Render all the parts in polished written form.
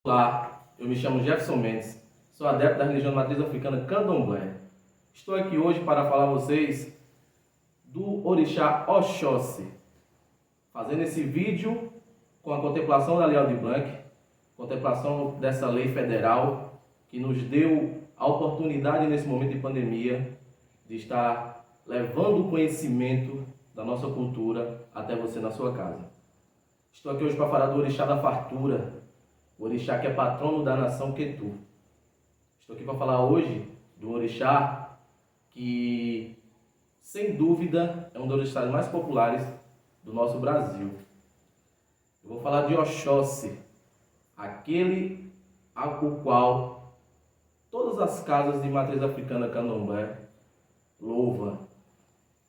Olá, eu me chamo Jefferson Mendes, sou adepto da religião de matriz africana Candomblé. Estou aqui hoje para falar a vocês do orixá Oxóssi, fazendo esse vídeo com a contemplação da Lei Aldir Blanc, contemplação dessa lei federal que nos deu a oportunidade nesse momento de pandemia de estar levando o conhecimento da nossa cultura até você na sua casa. Estou aqui hoje para falar do orixá da fartura, o orixá que é patrono da nação Quetu. Estou aqui para falar hoje do orixá que, sem dúvida, é um dos orixás mais populares do nosso Brasil. Eu vou falar de Oxóssi, aquele ao qual todas as casas de matriz africana Candomblé louva.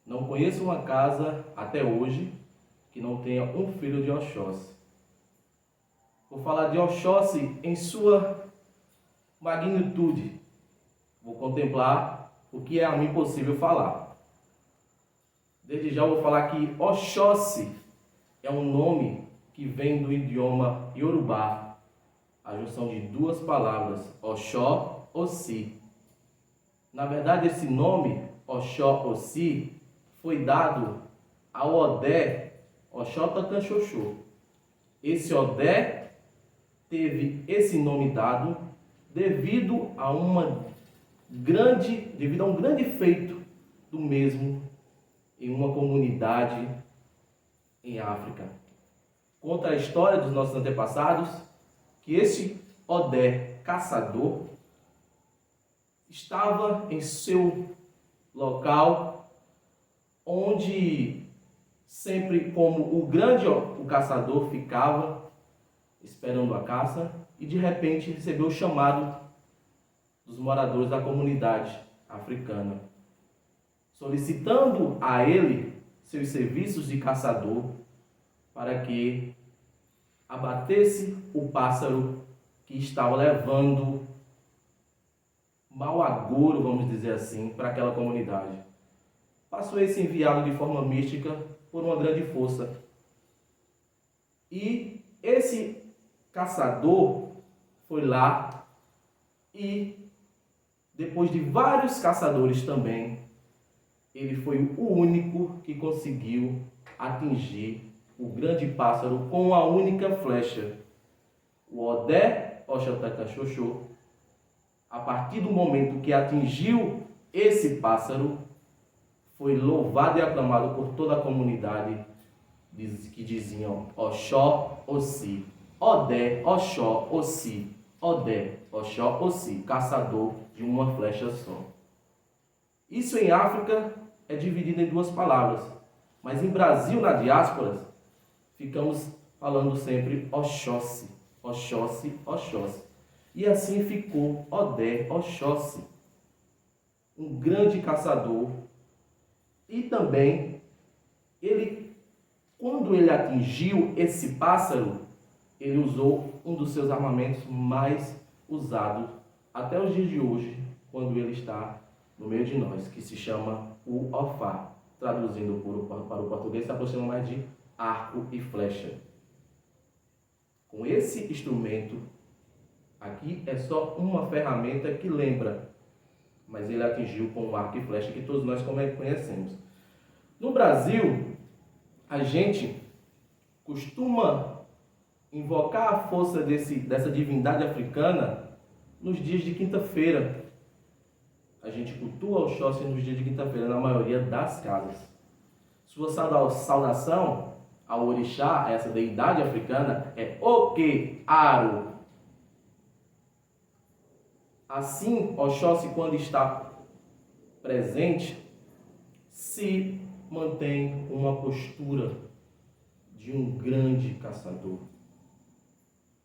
Não conheço uma casa até hoje que não tenha um filho de Oxóssi. Vou falar de Oxóssi em sua magnitude. Vou contemplar o que é a mim possível falar. Desde já vou falar que Oxóssi é um nome que vem do idioma Yorubá, a junção de duas palavras, Oxó, Ossi. Na verdade, esse nome, Oxó, Ossi, foi dado ao Odé, Oxótá Canxoxô. Esse Odé teve esse nome dado devido a um grande feito do mesmo em uma comunidade em África. Conta a história dos nossos antepassados que esse Odé caçador estava em seu local onde sempre como o caçador ficava esperando a caça e de repente recebeu o chamado dos moradores da comunidade africana, solicitando a ele seus serviços de caçador para que abatesse o pássaro que estava levando mau agouro, vamos dizer assim, para aquela comunidade. Passou esse enviado de forma mística por uma grande força. E esse caçador foi lá e, depois de vários caçadores também, ele foi o único que conseguiu atingir o grande pássaro com uma única flecha. O Odé Oxótá Canxoxô, a partir do momento que atingiu esse pássaro, foi louvado e aclamado por toda a comunidade que diziam Oxó, Ossi. Odé, Oxó, Ossi. Odé, Oxó, Ossi. Caçador de uma flecha só. Isso em África é dividido em duas palavras. Mas em Brasil, na diáspora, ficamos falando sempre Oxóssi. Oxóssi, Oxóssi. E assim ficou Odé, Oxóssi. Um grande caçador. E também, quando ele atingiu esse pássaro, ele usou um dos seus armamentos mais usados até os dias de hoje, quando ele está no meio de nós, que se chama o ofá. Traduzindo para o português, se aproxima mais de arco e flecha. Com esse instrumento, aqui é só uma ferramenta que lembra, mas ele atingiu com o arco e flecha que todos nós conhecemos. No Brasil, a gente costuma invocar a força dessa divindade africana nos dias de quinta-feira. A gente cultua o Oxóssi nos dias de quinta-feira, na maioria das casas. Sua saudação ao orixá, a essa deidade africana, é Oke-Aro. Assim, Oxóssi, quando está presente, se mantém uma postura de um grande caçador.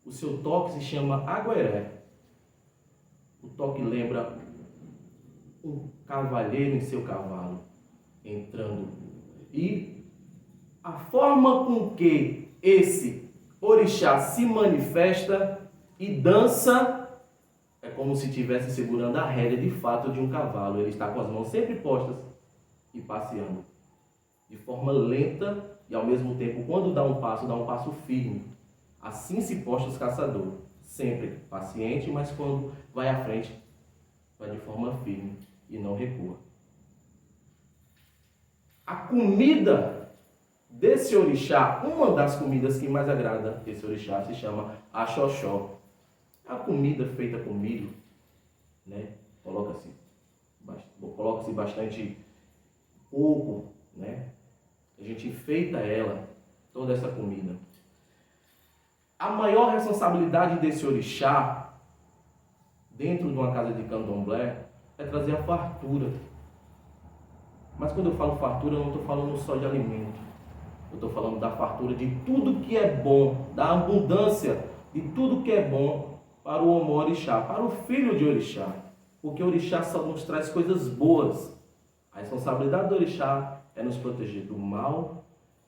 O seu toque se chama Agueré. O toque lembra um cavalheiro em seu cavalo entrando. E a forma com que esse orixá se manifesta e dança é como se estivesse segurando a rédea de fato de um cavalo. Ele está com as mãos sempre postas e passeando de forma lenta e ao mesmo tempo, quando dá um passo firme. Assim se postam os caçadores, sempre paciente, mas quando vai à frente, vai de forma firme e não recua. A comida desse orixá, uma das comidas que mais agrada esse orixá, se chama axoxó. A comida feita com milho, né? Coloca-se bastante coco, né? A gente enfeita ela, toda essa comida. A maior responsabilidade desse orixá, dentro de uma casa de candomblé, é trazer a fartura. Mas quando eu falo fartura, eu não estou falando só de alimento. Eu estou falando da fartura de tudo que é bom, da abundância de tudo que é bom para o Omô Orixá, para o filho de Orixá. Porque o Orixá só nos traz coisas boas. A responsabilidade do Orixá é nos proteger do mal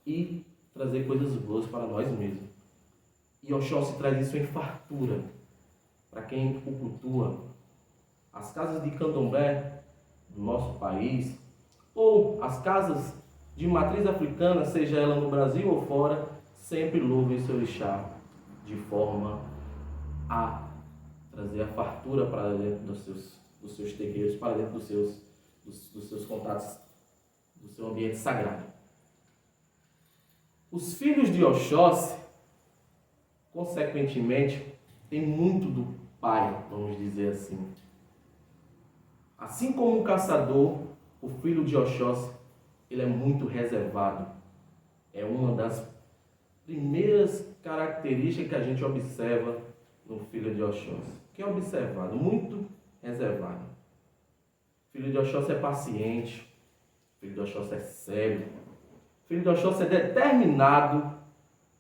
e trazer coisas boas para nós mesmos. E Oxóssi traz isso em fartura. Para quem o cultua, as casas de candomblé do nosso país, ou as casas de matriz africana, seja ela no Brasil ou fora, sempre louvam esse orixá de forma a trazer a fartura para dentro dos seus terreiros, para dentro dos seus contatos, do seu ambiente sagrado. Os filhos de Oxóssi, consequentemente, têm muito do pai, vamos dizer assim. Assim como o caçador, o filho de Oxóssi, ele é muito reservado. É uma das primeiras características que a gente observa no filho de Oxóssi. Que é observado, muito reservado. O filho de Oxóssi é paciente. O filho de Oxóssi é sério. O filho de Oxóssi é determinado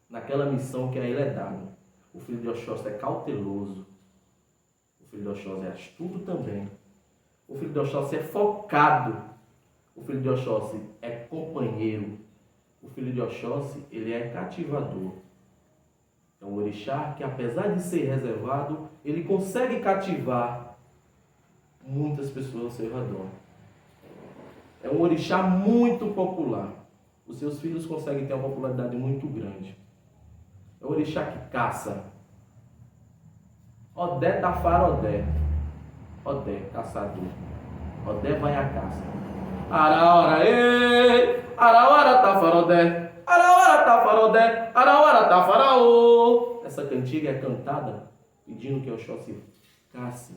naquela missão que a ele é dada. O filho de Oxóssi é cauteloso. O filho de Oxóssi é astuto também. O filho de Oxóssi é focado. O filho de Oxóssi é companheiro. O filho de Oxóssi, ele é cativador. É um orixá que, apesar de ser reservado, ele consegue cativar muitas pessoas ao seu redor. É um orixá muito popular. Os seus filhos conseguem ter uma popularidade muito grande. É um orixá que caça. Odé Tafarodé. Odé, caçador. Odé vai à caça. Araora, ei! Araora Tafarodé. Araora Tafarodé. Araora Tafaraô. Essa cantiga é cantada pedindo que Oxóssi casse.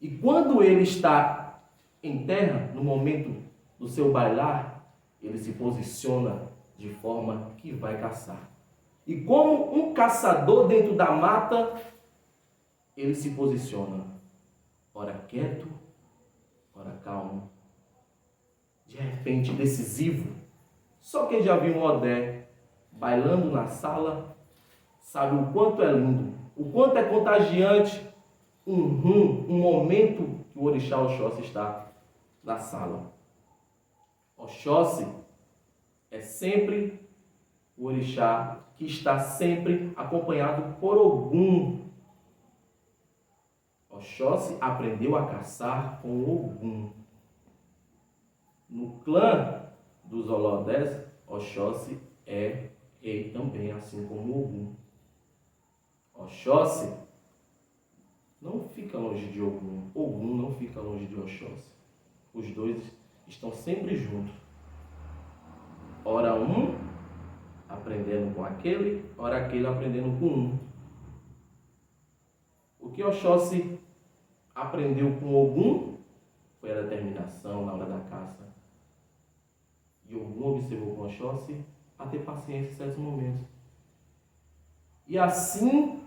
E quando ele está em terra, no momento do seu bailar, ele se posiciona de forma que vai caçar. E como um caçador dentro da mata, ele se posiciona, ora quieto, ora calmo, de repente decisivo. Só quem já viu um Odé bailando na sala sabe o quanto é lindo, o quanto é contagiante um momento que o orixá Oxóssi está na sala. Oxóssi é sempre o orixá que está sempre acompanhado por Ogum. Oxóssi aprendeu a caçar com Ogum. No clã dos Olodés, Oxóssi é rei também, assim como Ogum. Oxóssi não fica longe de Ogum. Ogum não fica longe de Oxóssi. Os dois estão sempre juntos. Ora um aprendendo com aquele, ora aquele aprendendo com um. O que Oxóssi aprendeu com Ogum foi a determinação na hora da caça. E Ogum observou com Oxóssi a ter paciência em certos momentos. E assim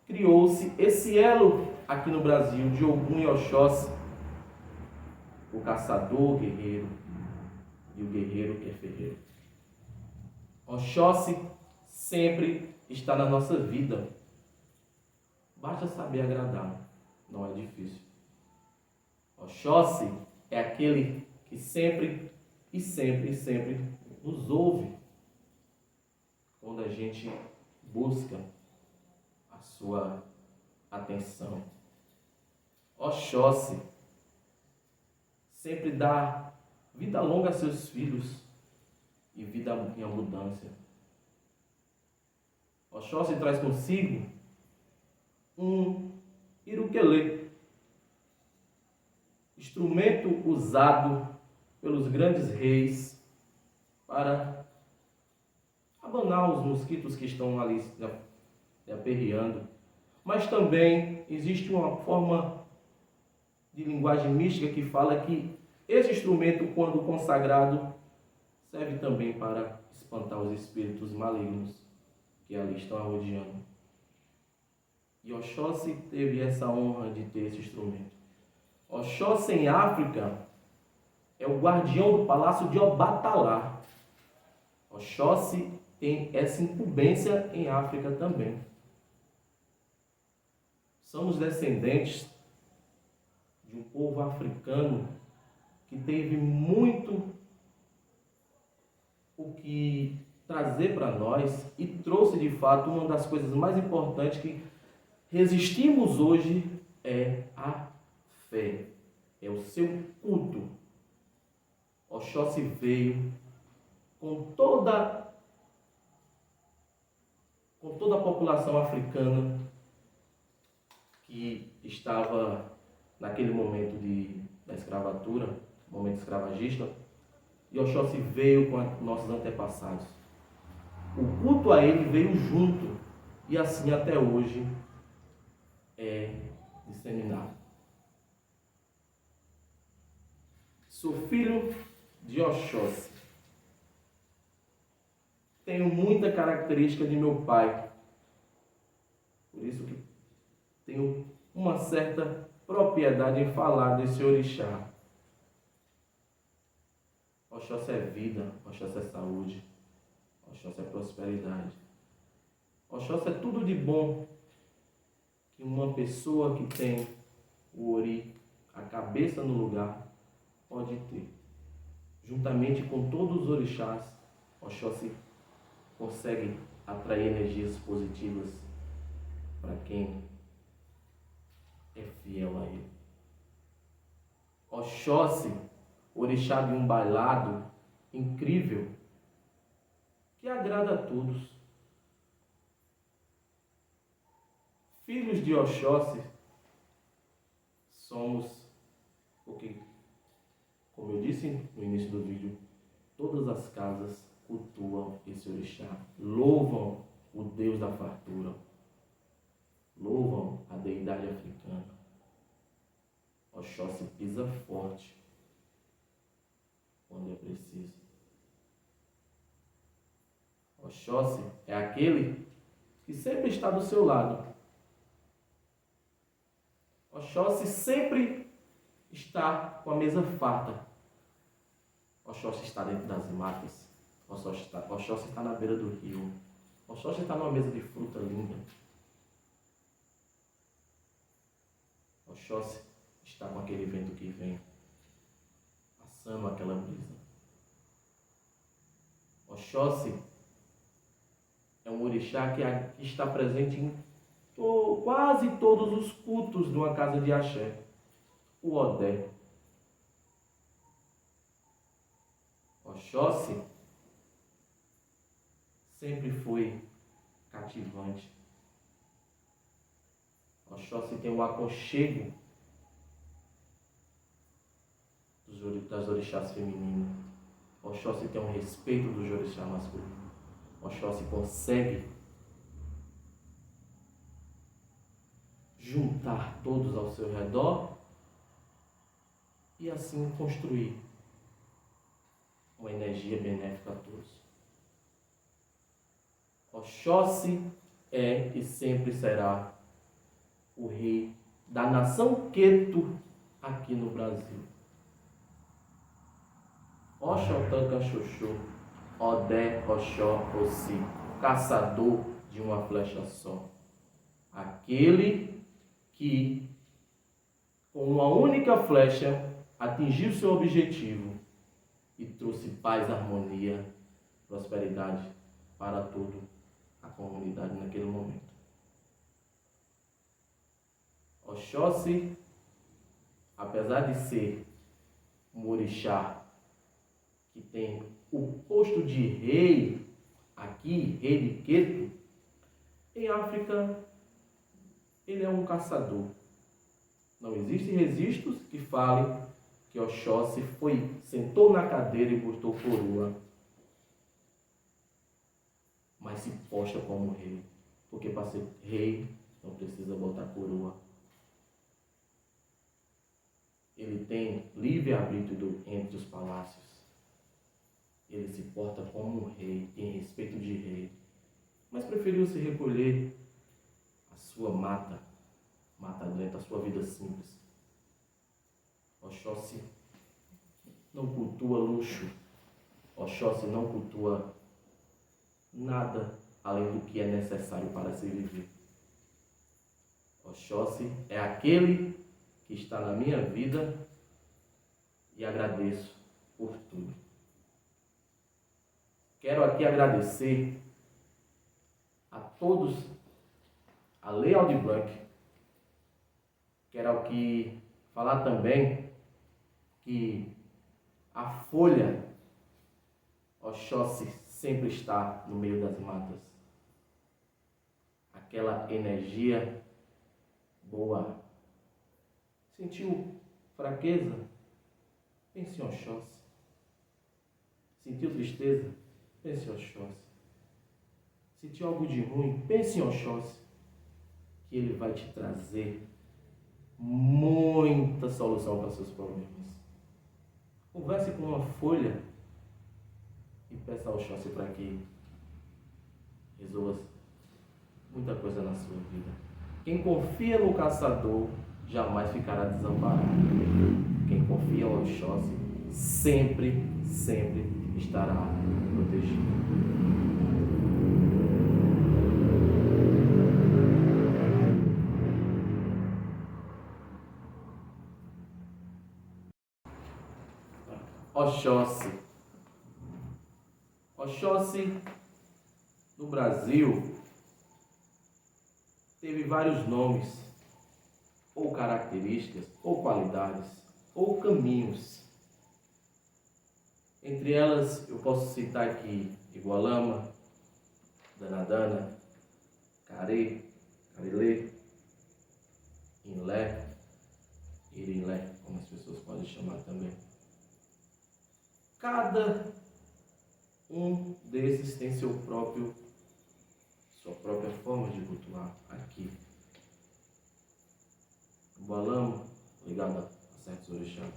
criou-se esse elo aqui no Brasil de Ogum e Oxóssi. O caçador, o guerreiro, e o guerreiro que é ferreiro. Oxóssi sempre está na nossa vida. Basta saber agradar, não é difícil. Oxóssi é aquele que sempre nos ouve quando a gente busca a sua atenção. Oxóssi sempre dá vida longa a seus filhos e vida em abundância. Oxóssi traz consigo um irukelê, instrumento usado pelos grandes reis para abanar os mosquitos que estão ali aperreando. Mas também existe uma forma de linguagem mística que fala que esse instrumento, quando consagrado, serve também para espantar os espíritos malignos que ali estão rodeando. E Oxóssi teve essa honra de ter esse instrumento. Oxóssi em África é o guardião do palácio de Obatalá. Oxóssi tem essa incumbência em África também. Somos descendentes de um povo africano que teve muito o que trazer para nós e trouxe de fato uma das coisas mais importantes que resistimos hoje é a fé, é o seu culto. Oxóssi veio com toda a população africana que estava naquele momento da escravatura, momento escravagista, e Oxóssi veio com nossos antepassados. O culto a ele veio junto, e assim até hoje é disseminado. Sou filho de Oxóssi. Tenho muita característica de meu pai. Por isso que tenho uma certa propriedade em falar desse orixá. Oxóssi é vida, Oxóssi é saúde, Oxóssi é prosperidade. Oxóssi é tudo de bom que uma pessoa que tem o ori, a cabeça no lugar, pode ter. Juntamente com todos os orixás, Oxóssi consegue atrair energias positivas para quem é fiel a ele. Oxóssi, orixá de um bailado incrível que agrada a todos. Filhos de Oxóssi somos, porque, como eu disse no início do vídeo, todas as casas cultuam esse orixá, louvam o Deus da fartura, louvam a deidade africana. Oxóssi pisa forte quando é preciso. Oxóssi é aquele que sempre está do seu lado. Oxóssi sempre está com a mesa farta. Oxóssi está dentro das matas. Oxóssi está na beira do rio. Oxóssi está numa mesa de fruta linda. Oxóssi está com aquele vento que vem, passando aquela brisa. Oxóssi é um orixá que está presente em quase todos os cultos de uma casa de axé. O Odé. Oxóssi sempre foi cativante. Oxóssi tem o aconchego das orixás femininas. Oxóssi tem o respeito dos orixás masculinos. Oxóssi consegue juntar todos ao seu redor e assim construir uma energia benéfica a todos. Oxóssi é e sempre será o rei da nação Queto aqui no Brasil. Oxótã Xoxô, Odé Oxó Ossi, caçador de uma flecha só. Aquele que, com uma única flecha, atingiu seu objetivo e trouxe paz, harmonia, prosperidade para toda a comunidade naquele momento. Oxóssi, apesar de ser um orixá que tem o posto de rei aqui, rei de Queto, em África ele é um caçador. Não existem registros que falem que Oxóssi sentou na cadeira e botou coroa, mas se posta como rei, porque para ser rei não precisa botar coroa. Ele tem livre-arbítrio entre os palácios. Ele se porta como um rei, tem respeito de rei, mas preferiu se recolher à sua mata dentro, a sua vida simples. Oxóssi não cultua luxo. Oxóssi não cultua nada além do que é necessário para se viver. Oxóssi é aquele que está na minha vida e agradeço por tudo. Quero aqui agradecer a todos, a Lei Aldir Blanc. Quero aqui falar também que a folha Oxóssi sempre está no meio das matas. Aquela energia boa. Sentiu fraqueza? Pense em Oxóssi. Sentiu tristeza? Pense em Oxóssi. Sentiu algo de ruim? Pense em Oxóssi. Que ele vai te trazer muita solução para seus problemas. Converse com uma folha e peça ao Oxóssi para que resolva muita coisa na sua vida. Quem confia no caçador jamais ficará desamparado. Quem confia no Oxóssi sempre estará protegido. Oxóssi. Oxóssi, no Brasil, teve vários nomes, ou características, ou qualidades, ou caminhos. Entre elas, eu posso citar aqui Igualama, Danadana, Carê, Carilê, Inlé, Irilé, como as pessoas podem chamar também. Cada um desses tem sua própria forma de cultuar aqui. O Balamo, ligado a certos orixás.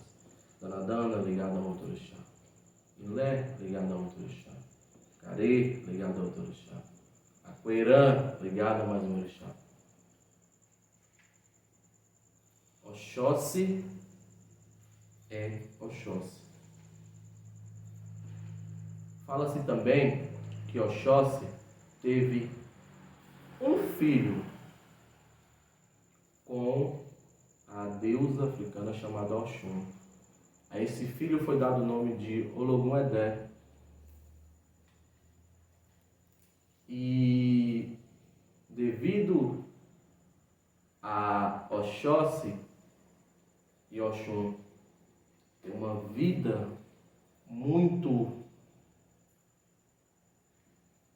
Danadana, ligado a outro orixá. Ilé, ligado a outro orixá. Carê, ligado a outro orixá. Aqueirã, ligado a mais um orixá. Oxóssi é Oxóssi. Fala-se também que Oxóssi teve um filho com a deusa africana chamada Oxum. A esse filho foi dado o nome de Ologun-Edé. E devido a Oxóssi e Oxum ter uma vida muito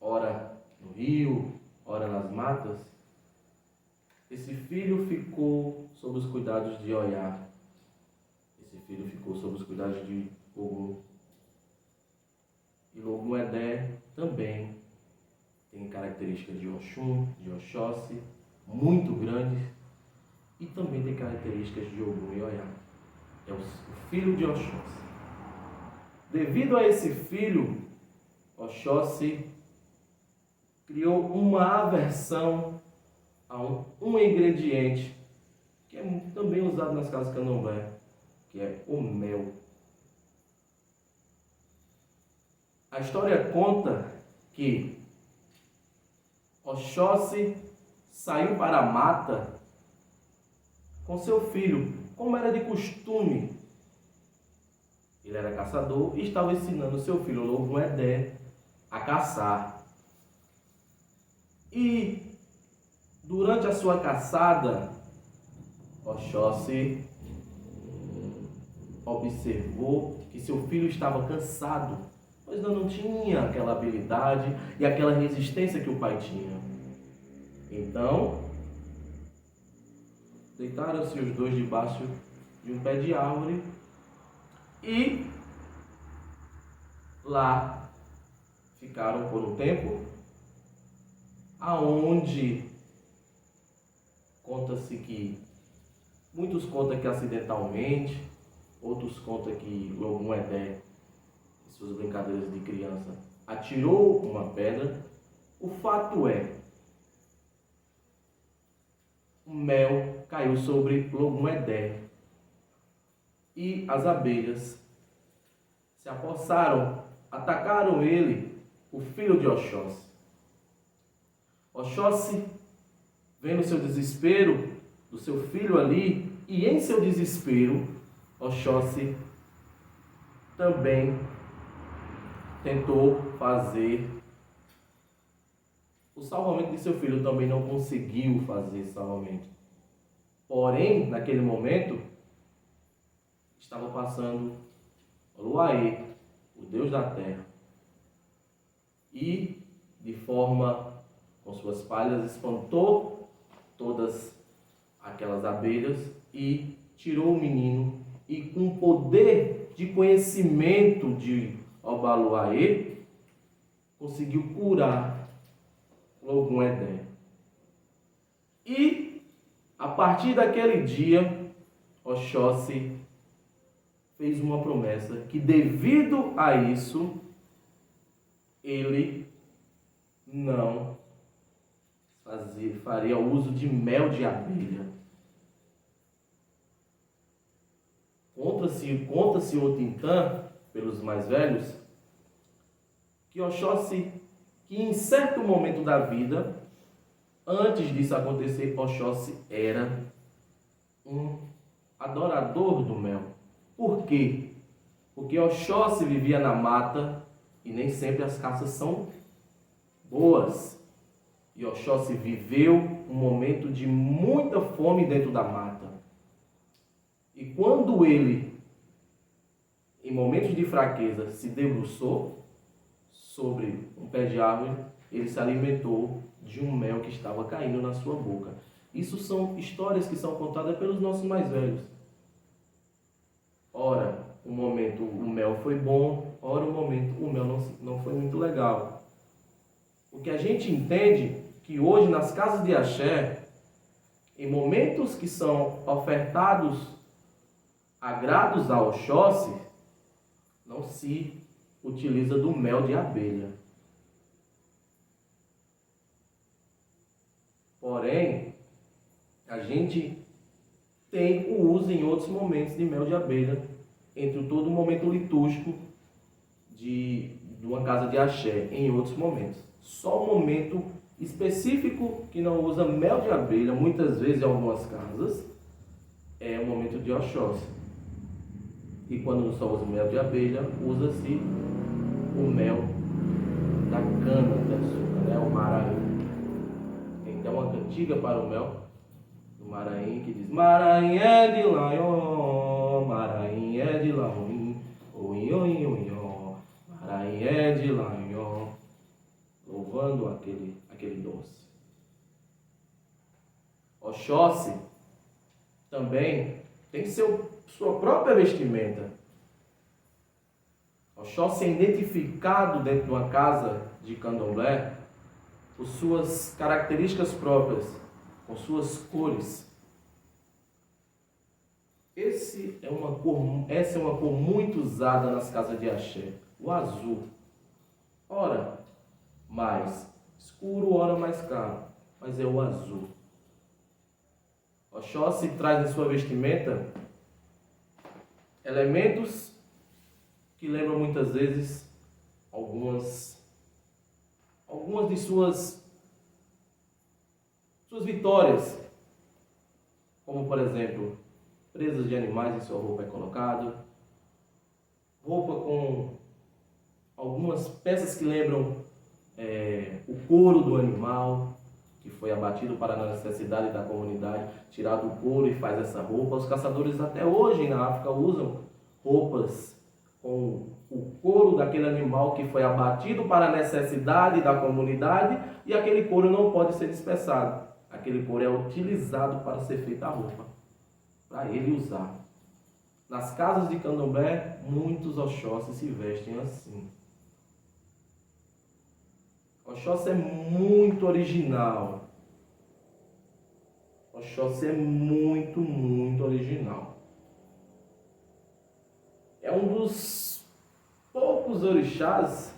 ora no rio, ora nas matas, esse filho ficou sob os cuidados de Oiá. Esse filho ficou sob os cuidados de Ogum. E Ologun-Edé também tem características de Oxum, de Oxóssi, muito grandes, e também tem características de Ogum e Oiá. É o filho de Oxóssi. Devido a esse filho, Oxóssi criou uma aversão a um ingrediente que é também usado nas casas candomblé, que é o mel. A história conta que Oxóssi saiu para a mata com seu filho, como era de costume. Ele era caçador e estava ensinando seu filho Ologun-Edé a caçar. E durante a sua caçada, Oxóssi observou que seu filho estava cansado, pois não tinha aquela habilidade e aquela resistência que o pai tinha. Então, Deitaram-se os dois debaixo de um pé de árvore e lá ficaram por um tempo, aonde conta-se que muitos contam que acidentalmente, outros contam que Logum Edé, em suas brincadeiras de criança, atirou uma pedra. O fato é, o mel caiu sobre Logum Edé e as abelhas se apossaram, atacaram ele, o filho de Oxóssi. Oxóssi, vendo o seu desespero do seu filho ali, e em seu desespero, Oxóssi também tentou fazer o salvamento de seu filho, também não conseguiu fazer esse salvamento. Porém, naquele momento, estava passando Luaê, o Deus da terra, e de forma, com suas palhas, espantou todas aquelas abelhas e tirou o menino, e com o poder de conhecimento de Obaluaê, conseguiu curar Logum Edé. E a partir daquele dia, Oxóssi fez uma promessa que, devido a isso, ele não faria uso de mel de abelha. Conta-se o Tintã, pelos mais velhos, que Oxóssi, que em certo momento da vida, antes disso acontecer, Oxóssi era um adorador do mel. Por quê? Porque Oxóssi vivia na mata e nem sempre as caças são boas. E Oxóssi viveu um momento de muita fome dentro da mata. E quando ele, em momentos de fraqueza, se debruçou sobre um pé de árvore, ele se alimentou de um mel que estava caindo na sua boca. Isso são histórias que são contadas pelos nossos mais velhos. Ora, um momento o mel foi bom, ora um momento o mel não foi muito legal. O que a gente entende que hoje nas casas de axé, em momentos que são ofertados agrados a Oxóssi, não se utiliza do mel de abelha. Porém, a gente tem o uso em outros momentos de mel de abelha, entre todo o momento litúrgico de uma casa de axé, em outros momentos. Só um momento específico que não usa mel de abelha, muitas vezes em algumas casas, é o momento de Oxóssi. E quando não só usa mel de abelha, usa-se o mel da cana de açúcar, né? O Maraim. Tem até uma cantiga para o mel do Maraim que diz: Maraim é de Laió, Maraim é de Laim, oinho, Maraim é de Laió, louvando aquele doce. Oxóssi também tem sua própria vestimenta. Oxóssi é identificado dentro de uma casa de candomblé por suas características próprias, com suas cores. Essa é uma cor muito usada nas casas de axé, o azul. Ora mais escuro, ora mais claro, mas é o azul. Oxóssi traz em sua vestimenta elementos que lembram muitas vezes algumas de suas vitórias, como por exemplo, presas de animais em sua roupa é colocado, roupa com algumas peças que lembram o couro do animal que foi abatido para a necessidade da comunidade, tirado o couro e faz essa roupa. Os caçadores até hoje na África usam roupas com o couro daquele animal que foi abatido para a necessidade da comunidade, e aquele couro não pode ser dispersado. Aquele couro é utilizado para ser feita a roupa, para ele usar. Nas casas de candomblé, muitos Oxóssi se vestem assim. Oxóssi é muito original. Oxóssi é muito, muito original. É um dos poucos orixás